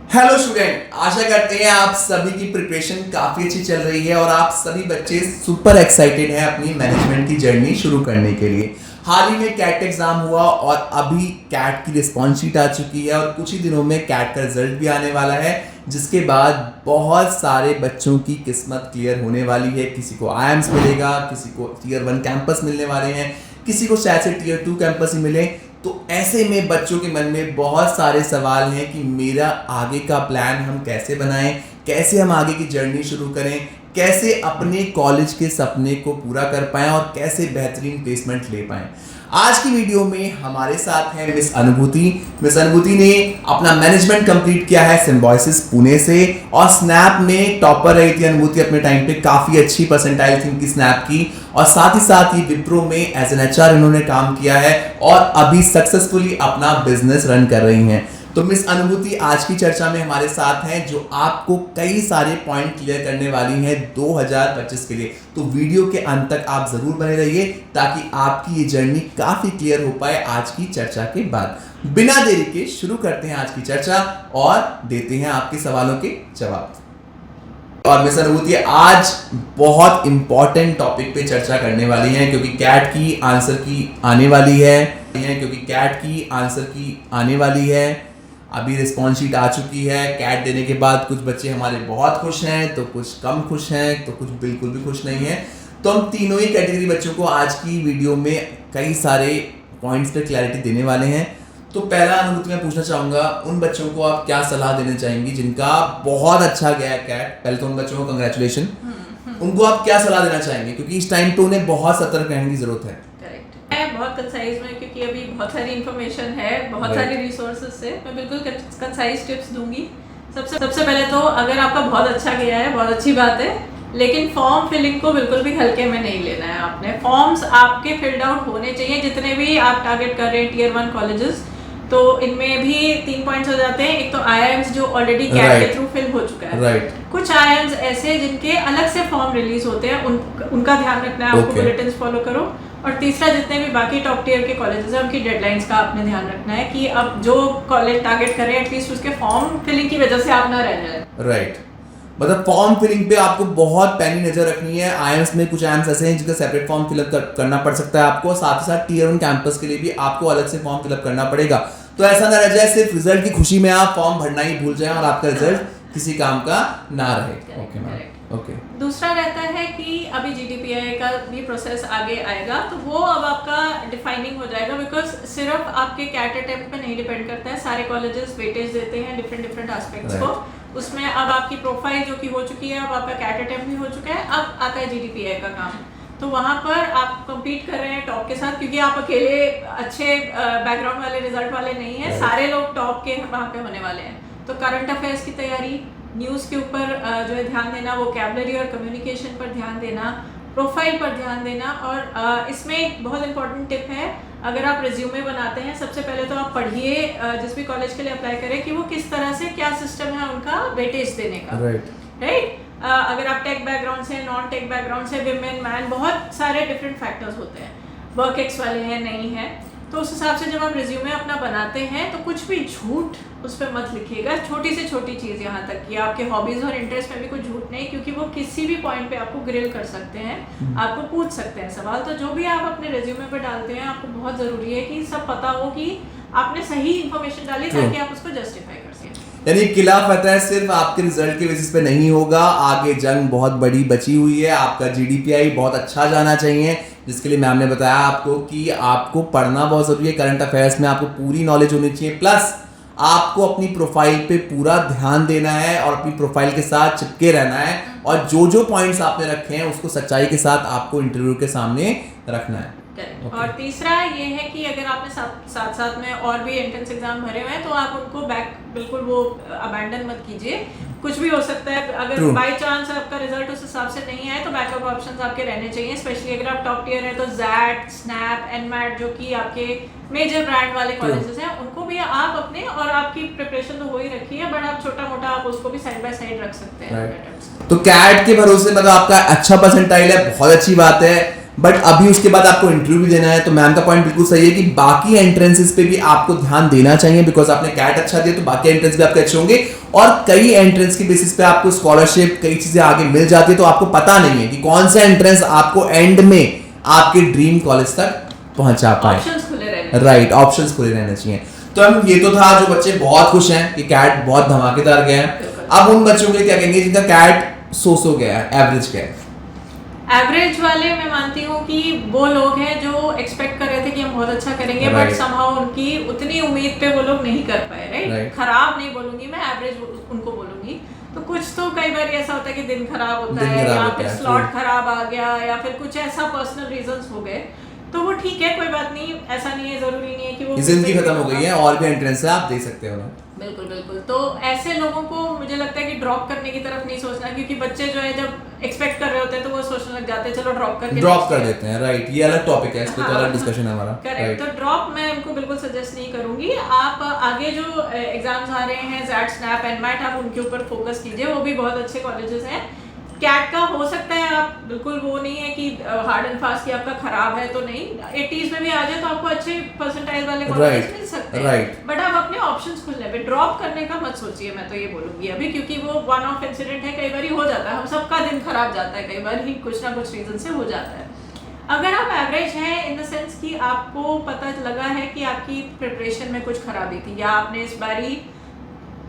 Hello student, आशा करते हैं आप सभी की प्रिपरेशन काफी अच्छी चल रही है और आप सभी बच्चे सुपर एक्साइटेड हैं अपनी मैनेजमेंट की जर्नी शुरू करने के लिए। हाल ही में कैट एग्जाम हुआ और अभी कैट की रिस्पॉन्स शीट आ चुकी है और कुछ ही दिनों में कैट का रिजल्ट भी आने वाला है, जिसके बाद बहुत सारे बच्चों की किस्मत क्लियर होने वाली है। किसी को आईएम्स मिलेगा, किसी को टियर 1 कैंपस मिलने वाले हैं, किसी को शायद से टियर 2 कैंपस ही मिले। तो ऐसे में बच्चों के मन में बहुत सारे सवाल हैं कि मेरा आगे का प्लान हम कैसे बनाएं, कैसे हम आगे की जर्नी शुरू करें, कैसे अपने कॉलेज के सपने को पूरा कर पाएं और कैसे बेहतरीन प्लेसमेंट ले पाएं। आज की वीडियो में हमारे साथ है मिस अनुभूति। मिस अनुभूति ने अपना मैनेजमेंट कंप्लीट किया है सिम्बायोसिस पुणे से और स्नैप में टॉपर रही थी अनुभूति अपने टाइम पे, काफी अच्छी परसेंटाइल थी इनकी स्नैप की और साथ ही विप्रो में एज एन एचआर इन्होंने काम किया है और अभी सक्सेसफुली अपना बिजनेस रन कर रही हैं। तो मिस अनुभूति आज की चर्चा में हमारे साथ हैं, जो आपको कई सारे पॉइंट क्लियर करने वाली हैं 2025 के लिए। तो वीडियो के अंत तक आप जरूर बने रहिए ताकि आपकी ये जर्नी काफी क्लियर हो पाए आज की चर्चा के बाद। बिना देरी के शुरू करते हैं आज की चर्चा और देते हैं आपके सवालों के जवाब। और मिस अनुभूति आज बहुत इंपॉर्टेंट टॉपिक पे चर्चा करने वाली हैं क्योंकि कैट की आंसर की आने वाली है। अभी रिस्पॉन्स शीट आ चुकी है। कैट देने के बाद कुछ बच्चे हमारे बहुत खुश हैं, तो कुछ कम खुश हैं, तो कुछ बिल्कुल भी खुश नहीं हैं। तो हम तीनों ही कैटेगरी बच्चों को आज की वीडियो में कई सारे पॉइंट्स पे क्लैरिटी देने वाले हैं। तो पहला अनुभूति मैं पूछना चाहूँगा, उन बच्चों को आप क्या सलाह देना चाहेंगी जिनका बहुत अच्छा गया कैट? पहले तो उन बच्चों को कंग्रेचुलेशन। उनको आप क्या सलाह देना चाहेंगे क्योंकि इस टाइम पे उन्हें बहुत सतर्क रहने की जरूरत है? बहुत कंसाइज में, क्योंकि अभी बहुत सारी इन्फॉर्मेशन है, बहुत सारी रिसोर्सेज से मैं बिल्कुल कंसाइज टिप्स दूंगी। सबसे पहले तो अगर आपका बहुत अच्छा गया है, बहुत अच्छी बात है, लेकिन फॉर्म फिलिंग को बिल्कुल भी हल्के में नहीं लेना है आपने। फॉर्म्स आपके फिल्ड आउट होने चाहिए, जितने भी आप टारगेट कर रहे हैं टियर 1 कॉलेजेस। तो इनमें भी 3 पॉइंट्स हो जाते हैं। एक तो आईआईएम्स जो ऑलरेडी कैट के थ्रू फिल हो चुका है। कुछ आईआईएम्स ऐसे जिनके अलग से फॉर्म रिलीज होते हैं, उनका ध्यान रखना है आपको, बुलेटिन्स फॉलो करो। और तीसरा, जितने भी बाकी टॉप टियर के कॉलेजेस हैं उनकी डेडलाइंस का आपने ध्यान रखना है कि अब जो कॉलेज टारगेट कर रहे हैं एटलीस्ट उसके फॉर्म फिलिंग की वजह से आप ना रह जाए। राइट, मतलब फॉर्म फिलिंग पे आपको बहुत पैनी नजर रखनी है। आईएम्स में कुछ आईएम्स ऐसे हैं जिनका सेपरेट फॉर्म फिलअप करना पड़ सकता है आपको, साथ ही साथ टियर 1 कैंपस के लिए भी आपको अलग से फॉर्म फिलअप करना पड़ेगा। तो ऐसा ना रह जाए सिर्फ रिजल्ट की खुशी में आप फॉर्म भरना ही भूल जाएं और आपका रिजल्ट किसी काम का ना रहे। Okay ma'am, okay. दूसरा रहता है कि अभी जीडीपीआई का भी प्रोसेस आगे आएगा, तो वो अब आपका डिफाइनिंग हो जाएगा, बिकॉज सिर्फ आपके कैट अटेम्प्ट पे नहीं डिपेंड करता है। सारे कॉलेजेस वेटेज देते हैं डिफरेंट एस्पेक्ट्स को। उसमें अब आपकी प्रोफाइल जो कि हो चुकी है, अब आपका कैट अटेम्प्ट भी हो चुका है, अब आता है जीडीपीआई का काम। तो वहाँ पर आप compete कर रहे हैं टॉप के साथ, क्योंकि आप अकेले अच्छे बैकग्राउंड वाले रिजल्ट वाले नहीं हैं, सारे लोग टॉप के वहाँ पे होने वाले हैं। तो करंट अफेयर्स की तैयारी, न्यूज़ के ऊपर जो है ध्यान देना, वोकैबुलरी और कम्युनिकेशन पर ध्यान देना, प्रोफाइल पर ध्यान देना। और इसमें एक बहुत इंपॉर्टेंट टिप है, अगर आप रिज्यूमे बनाते हैं सबसे पहले तो आप पढ़िए जिस भी कॉलेज के लिए अप्लाई करें कि वो किस तरह से, क्या सिस्टम है उनका वेटेज देने का। राइट। अगर आप टेक बैकग्राउंड से, नॉन टेक बैकग्राउंड से, विमेन, मैन, बहुत सारे डिफरेंट फैक्टर्स होते हैं, वर्क एक्स वाले हैं, नहीं है। तो उस हिसाब से जब आप रिज्यूमे अपना बनाते हैं तो कुछ भी झूठ उस पर मत लिखिएगा। छोटी से छोटी चीज़, यहाँ तक कि आपके हॉबीज़ और इंटरेस्ट में भी कुछ झूठ नहीं, क्योंकि वो किसी भी पॉइंट पे आपको ग्रिल कर सकते हैं, आपको पूछ सकते हैं सवाल। तो जो भी आप अपने रिज्यूमे पर डालते हैं, आपको बहुत ज़रूरी है कि सब पता हो कि आपने सही इन्फॉर्मेशन डाली ताकि आप उसको जस्टिफाई कर सकें। यानी किला फतेह सिर्फ आपके रिजल्ट के बेसिस पे नहीं होगा, आगे जंग बहुत बड़ी बची हुई है। आपका जीडीपीआई बहुत अच्छा जाना चाहिए, जिसके लिए मैम ने बताया आपको कि आपको पढ़ना बहुत जरूरी है। करंट अफेयर्स में आपको पूरी नॉलेज होनी चाहिए, प्लस आपको अपनी प्रोफाइल पे पूरा ध्यान देना है और अपनी प्रोफाइल के साथ चिपके रहना है और जो पॉइंट्स आपने रखे हैं उसको सच्चाई के साथ आपको इंटरव्यू के सामने रखना है। Okay. और तीसरा ये है कि अगर आपने साथ में और भी एंट्रेंस एग्जाम भरे हुए हैं तो आप उनको बिल्कुल वो अबैंडन मत कीजिए। कुछ भी हो सकता है, अगर बाय चांस आपका रिजल्ट उस हिसाब से नहीं आए तो बैकअप ऑप्शंस आपके रहने चाहिए। स्पेशली अगर आप टॉप टियर है तो जैट, स्नैप, एनमैट जो कि आपके मेजर ब्रांड वाले कॉलेजेस हैं, उनको भी आप अपने, और आपकी प्रिपरेशन तो हो ही रखी है, बट आप छोटा मोटा आप उसको भी साइड बाय साइड रख सकते हैं। तो कैट के भरोसे मतलब आपका अच्छा परसेंटाइल है, बहुत अच्छी बात है। बट अभी उसके बाद आपको इंटरव्यू भी देना है, तो मैम का पॉइंट बिल्कुल सही है कि बाकी एंट्रेंसेस पे भी आपको ध्यान देना चाहिए, बिकॉज आपने कैट अच्छा दिया तो बाकी एंट्रेंस भी आपके अच्छे होंगे, और कई एंट्रेंस के बेसिस पे आपको स्कॉलरशिप कई चीजें आगे मिल जाती है, तो आपको पता नहीं है कि कौन सा एंट्रेंस आपको एंड में आपके ड्रीम कॉलेज तक पहुंचा पाए। ऑप्शंस खुले रहने राइट, ऑप्शंस खुले रहने चाहिए। तो हम ये तो था जो बच्चे बहुत खुश हैं कि कैट बहुत धमाकेदार गया है। अब उन बच्चों के लिए क्या कहेंगे जिनका कैट सो गया है, एवरेज गया है? एवरेज वाले मैं मानती हूँ कि वो लोग हैं जो एक्सपेक्ट कर रहे थे कि हम बहुत अच्छा करेंगे, बट समहाउ उनकी उतनी उम्मीद पे वो लोग नहीं कर पाए। राइट, खराब नहीं बोलूंगी मैं, एवरेज उनको बोलूंगी। तो कुछ तो कई बार ऐसा होता है कि दिन खराब होता है, या फिर स्लॉट खराब आ गया, या फिर कुछ ऐसा पर्सनल रीजंस हो गए, तो वो ठीक है, कोई बात नहीं, ऐसा नहीं है, जरूरी नहीं है कि वो जिंदगी खत्म हो गई है, और भी एंट्रेंस है, आप दे सकते हो ना। बिल्कुल बिल्कुल। तो ऐसे लोगों को मुझे लगता है कि ड्रॉप करने की तरफ नहीं सोचना, क्योंकि बच्चे जो है जब एक्सपेक्ट कर रहे होते हैं तो वो सोचने लग जाते हैं चलो ड्रॉप कर देते हैं। राइट, ये अलग टॉपिक है, इस पे तो अलग डिस्कशन है हमारा। करेक्ट। तो ड्रॉप मैं उनको बिल्कुल सजेस्ट नहीं करूंगी। आप आगे जो एग्जाम्स आ रहे हैं, जैट, स्नैप, एनमैट, आप उनके ऊपर फोकस कीजिए, वो भी बहुत अच्छे कॉलेजेस हैं। कैट का हो सकता है आप बिल्कुल वो नहीं है कि हार्ड एंड फास्ट कि आपका खराब है तो नहीं, 80s में भी आ जाए तो आपको अच्छे परसेंटाइल वाले कॉलेज मिल सकते हैं, बट आप अपने ऑप्शंस खुलने पे ड्रॉप करने का मत सोचिए, मैं तो ये बोलूंगी अभी, क्योंकि वो वन ऑफ इंसिडेंट है, कई बार हो जाता है, हम सबका दिन खराब जाता है, कई बार ही कुछ ना कुछ रीजन से हो जाता है। अगर आप एवरेज हैं इन द सेंस कि आपको पता लगा है कि आपकी प्रिपरेशन में कुछ खराबी थी, या आपने इस बारी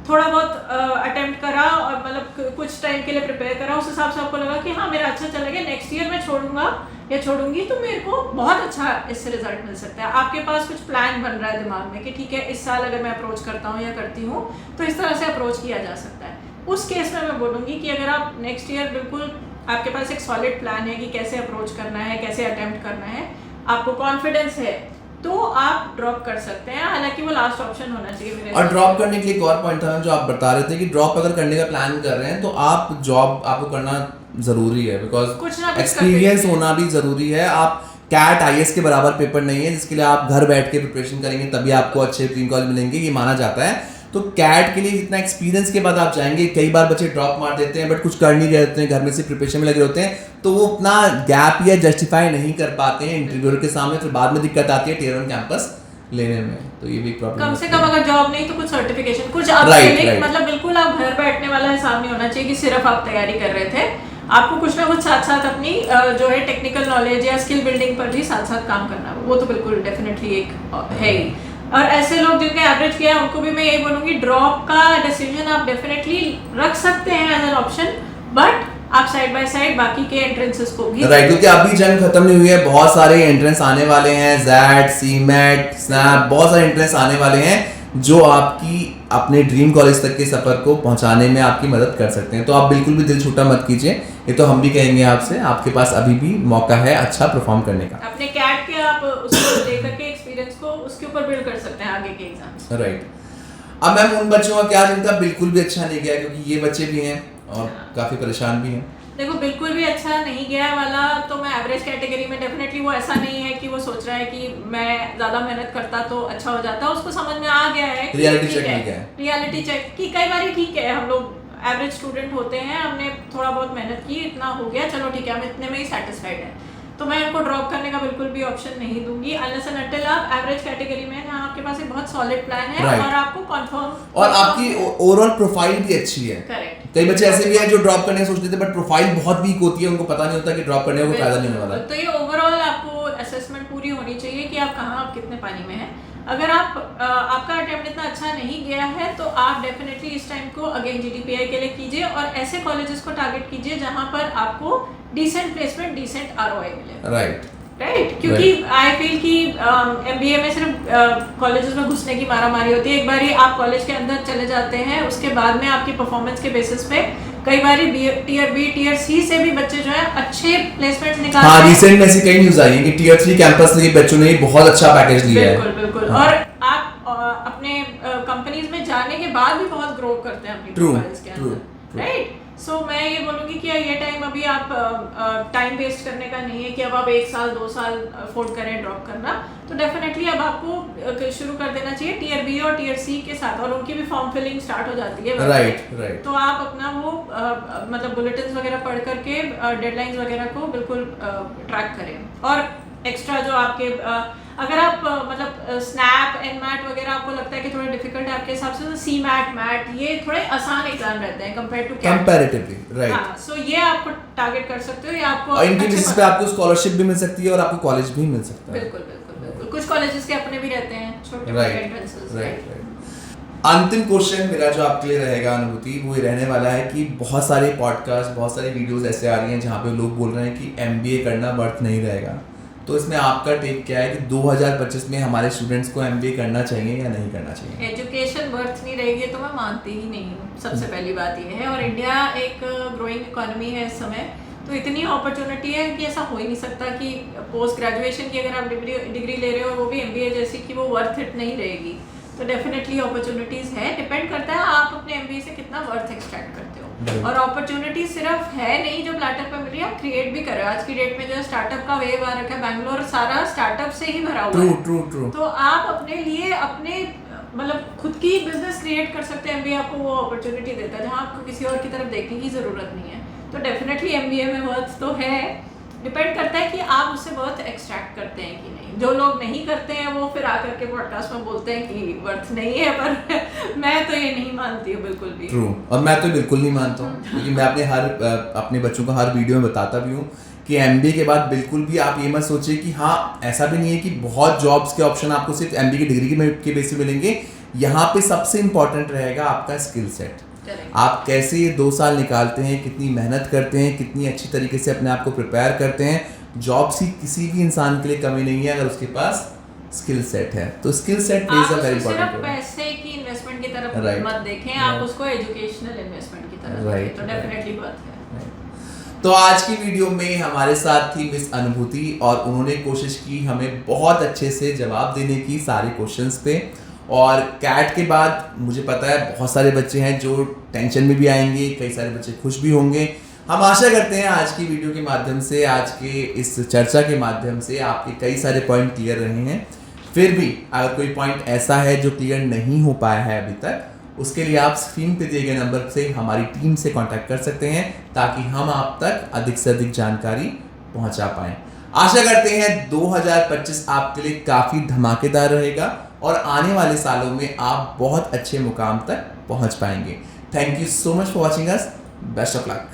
थोड़ा बहुत अटेम्प्ट करा और मतलब कुछ टाइम के लिए प्रिपेयर करा, उस हिसाब से आपको लगा कि हाँ मेरा अच्छा चलेगा, नेक्स्ट ईयर मैं छोड़ूंगा या छोड़ूंगी तो मेरे को बहुत अच्छा इससे रिजल्ट मिल सकता है। आपके पास कुछ प्लान बन रहा है दिमाग में कि ठीक है इस साल अगर मैं अप्रोच करता हूँ या करती हूँ तो इस तरह से अप्रोच किया जा सकता है। उस केस में मैं बोलूँगी कि अगर आप नेक्स्ट ईयर बिल्कुल आपके पास एक सॉलिड प्लान है कि कैसे अप्रोच करना है, कैसे अटेम्प्ट करना है, आपको कॉन्फिडेंस है, तो आप ड्रॉप कर सकते हैं, हालांकि वो लास्ट ऑप्शन होना चाहिए मेरे। और ड्रॉप करने के लिए एक और पॉइंट था जो आप बता रहे थे कि ड्रॉप अगर करने का प्लान कर रहे हैं तो आप जॉब आपको करना जरूरी है, बिकॉज एक्सपीरियंस होना भी जरूरी है। आप कैट आईएएस के बराबर पेपर नहीं है जिसके लिए आप घर बैठ के प्रिपरेशन करेंगे तभी आपको अच्छे ड्रीम कॉलेज मिलेंगे, ये माना जाता है। तो कैट के लिए जितना एक्सपीरियंस के बाद आप जाएंगे, कई बार बच्चे ड्रॉप मार देते हैं बट कुछ कर नहीं रहे होते हैं, घर में से प्रिपरेशन में लगे होते हैं, तो वो अपना गैप या जस्टिफाई नहीं कर पाते हैं इंटरव्यूअर के सामने, फिर बाद में दिक्कत आती है टियर 1 कैंपस लेने में, तो ये भी प्रॉब्लम। कम से कम अगर जॉब नहीं तो कुछ सर्टिफिकेशन, कुछ आप मतलब बिल्कुल आप घर बैठने वाला हिसाब नहीं होना चाहिए कि सिर्फ आप तैयारी कर रहे थे, आपको कुछ ना कुछ साथ साथ अपनी जो है टेक्निकल नॉलेज या स्किल बिल्डिंग पर भी साथ साथ काम करना, वो तो बिल्कुल डेफिनेटली एक है ही। और ऐसे लोग जिनका एवरेज किया है उनको भी मैं यही बोलूँगी, ड्रॉप का डिसीजन आप डेफिनेटली रख सकते हैं एज एन ऑप्शन, बट आप साइड बाय साइड बाकी के एंट्रेंसेस को भी राइट, क्योंकि अभी जंग खत्म नहीं हुई है, बहुत सारे एंट्रेंस आने वाले हैं, जैट, सीमेट, स्नैप, बहुत सारे एंट्रेंस आने वाले हैं जो आपकी अपने ड्रीम कॉलेज तक के सफर को पहुंचाने में आपकी मदद कर सकते हैं। तो आप बिल्कुल भी दिल छोटा मत कीजिए, ये तो हम भी कहेंगे आपसे, आपके पास अभी भी मौका है अच्छा परफॉर्म करने का। अपने कैट के आप उसको लेकर के एक्सपीरियंस को उसके ऊपर बिल्ड कर सकते हैं आगे के एग्जाम्स। राइट। अब मैम उन बच्चों का क्या जिनका बिल्कुल भी अच्छा नहीं गया, क्योंकि ये बच्चे भी हैं और काफी परेशान भी हैं। देखो बिल्कुल भी अच्छा नहीं गया वाला तो मैं एवरेज कैटेगरी में डेफिनेटली, वो ऐसा नहीं है कि वो सोच रहा है कि मैं ज्यादा मेहनत करता तो अच्छा हो जाता, उसको समझ में आ गया है रियलिटी चेक है, रियलिटी चेक की कई बार ठीक है, हम लोग एवरेज स्टूडेंट होते हैं, हमने थोड़ा बहुत मेहनत की, इतना हो गया, चलो ठीक है हम इतने में ही सेटिस्फाइड है, तो मैं उनको ड्रॉप करने का बिल्कुल भी ऑप्शन नहीं दूंगी अनलेस एंड अनटिल आप एवरेज कैटेगरी में जहाँ आपके पास एक बहुत सॉलिड प्लान है और आपको कंफर्म और आपकी ओवरऑल प्रोफाइल भी अच्छी है। करेक्ट। कई बच्चे ऐसे भी हैं जो ड्रॉप करने सोचते थे बट प्रोफाइल बहुत वीक होती है, उनको पता नहीं होता कि ड्रॉप करने का कोई फायदा नहीं होने वाला। तो ये ओवरऑल आपको असेसमेंट पूरी होनी चाहिए कि आप कहाँ, आप कितने पानी में हैं। अगर आप आपका अटेम्प्ट इतना अच्छा नहीं गया है तो आप डेफिनेटली इस टाइम को अगेन जीडीपीआई के लिए कीजिए और ऐसे कॉलेजेस को टारगेट कीजिए जहां पर आपको डिसेंट प्लेसमेंट, डिसेंट आरओआई मिले। राइट, क्योंकि आई फील कि एमबीए में सिर्फ कॉलेजेस में घुसने की मारामारी होती है। एक बार आप कॉलेज के अंदर चले जाते हैं, उसके बाद में आपकी परफॉर्मेंस के बेसिस पे कई बार टियर बी, टियर सी से भी बच्चे जो है अच्छे प्लेसमेंट निकाल रहे हैं। हाँ, रिसेंट में ऐसी कई न्यूज़ आई है कि टियर 3 कैंपस के बच्चों ने बहुत अच्छा पैकेज लिया है। बिल्कुल बिल्कुल। और आप अपने कंपनीज में जाने के बाद भी बहुत ग्रो करते हैं अपनी प्रोफाइल्स के अंदर, राइट। सो मैं ये बोलूँगी कि ये टाइम अभी आप टाइम वेस्ट करने का नहीं है कि अब आप 1 साल 2 साल अफोर्ड करें ड्रॉप करना। तो डेफिनेटली अब आपको शुरू कर देना चाहिए टियर बी और टियर सी के साथ, और उनकी भी फॉर्म फिलिंग स्टार्ट हो जाती है। राइट। तो आप अपना वो मतलब बुलेटिन्स वगैरह पढ़ करके डेडलाइंस वगैरह को बिल्कुल ट्रैक करें। और एक्स्ट्रा जो आपके अगर आप मतलब स्नैप एनमैट वगैरह आपको लगता है कि थोड़ा डिफिकल्ट है आपके हिसाब से, तो सी मैट ये थोड़े आसान एग्जाम रहते हैं कंपेयर टू कंपैरेटिवली, राइट। हाँ, सो ये आपको टारगेट कर सकते हो या आपको और इनके बेसिस पे आपको स्कॉलरशिप भी मिल सकती है और आपको कॉलेज भी मिल सकता है। बिल्कुल कुछ कॉलेजेस के अपने भी रहते हैं छोटे एंट्रेंसेस। राइट। अंतिम क्वेश्चन मेरा जो आपके लिए रहेगा अनुभूति, वो ये रहने वाला है कि बहुत सारे पॉडकास्ट, बहुत सारी वीडियोस ऐसे आ रही हैं जहाँ पे लोग बोल रहे हैं कि एमबीए करना वर्थ नहीं रहेगा। तो इसमें आपका टेक क्या है कि 2025 में हमारे स्टूडेंट्स को एमबीए करना चाहिए या नहीं करना चाहिए? एजुकेशन वर्थ नहीं रहेगी तो मैं मानती ही नहीं हूँ, सबसे पहली बात ये है। और इंडिया एक ग्रोइंग इकोनॉमी है इस समय, तो इतनी अपॉर्चुनिटी है कि ऐसा हो ही नहीं सकता कि पोस्ट ग्रेजुएशन की अगर आप डिग्री ले रहे हो वो भी एमबीए जैसी, कि वो वर्थ इट नहीं रहेगी। तो डेफिनेटली अपॉर्चुनिटीज़ है, डिपेंड करता है आप अपने एमबीए से कितना वर्थ एक्सट्रैक्ट करते हो। और अपॉर्चुनिटी सिर्फ है नहीं जो प्लेटर पे मिली, आप क्रिएट भी करो। आज की डेट में जो स्टार्टअप का वेव आ रखा है, बैंगलोर सारा स्टार्टअप से ही भरा हुआ है। ट्रू। तो आप अपने लिए अपने मतलब खुद की बिजनेस क्रिएट कर सकते हैं। एमबीए आपको वो अपॉर्चुनिटी देता है जहाँ आपको किसी और की तरफ देखने की ज़रूरत नहीं है। तो डेफिनेटली एमबीए में वर्थ तो है, डिपेंड करता है कि आप उससे वर्थ एक्सट्रैक्ट करते हैं कि नहीं। जो लोग नहीं करते हैं वो फिर आकर के पॉडकास्ट में बोलते हैं कि वर्थ नहीं है, पर मैं तो ये नहीं मानती हूँ बिल्कुल भी। ट्रू, और मैं तो बिल्कुल नहीं मानता हूँ, क्योंकि मैं अपने बच्चों को हर वीडियो में बताता भी हूँ कि एमबीए के बाद बिल्कुल भी आप ये मत सोचिए कि हाँ, ऐसा भी नहीं है कि बहुत जॉब्स के ऑप्शन आपको सिर्फ एमबीए की डिग्री के बेस पे मिलेंगे। यहाँ पे सबसे इंपॉर्टेंट रहेगा आपका स्किल सेट। आप कैसे ये 2 साल निकालते हैं, कितनी मेहनत करते हैं, कितनी अच्छी तरीके से अपने आप को प्रिपेयर करते हैं। जॉब्स की किसी भी इंसान के लिए कमी नहीं है अगर उसके पास स्किल सेट है। तो skill set plays a very important role. पैसे की इन्वेस्टमेंट की तरफ मत देखें, आप उसको एजुकेशनल इन्वेस्टमेंट की तरफ देखें, तो डेफिनेटली बात है। तो आज की वीडियो में हमारे साथ थी मिस अनुभूति, और उन्होंने कोशिश की हमें बहुत अच्छे से जवाब देने की सारे क्वेश्चंस पे। और कैट के बाद मुझे पता है बहुत सारे बच्चे हैं जो टेंशन में भी आएंगे, कई सारे बच्चे खुश भी होंगे। हम आशा करते हैं आज की वीडियो के माध्यम से, आज के इस चर्चा के माध्यम से आपके कई सारे पॉइंट क्लियर रहे हैं। फिर भी अगर कोई पॉइंट ऐसा है जो क्लियर नहीं हो पाया है अभी तक, उसके लिए आप स्क्रीन पे दिए गए नंबर से हमारी टीम से कांटेक्ट कर सकते हैं, ताकि हम आप तक अधिक से अधिक जानकारी पहुंचा पाएं। आशा करते हैं 2025 आपके लिए काफ़ी धमाकेदार रहेगा और आने वाले सालों में आप बहुत अच्छे मुकाम तक पहुंच पाएंगे। Thank you so much for watching us. Best of luck.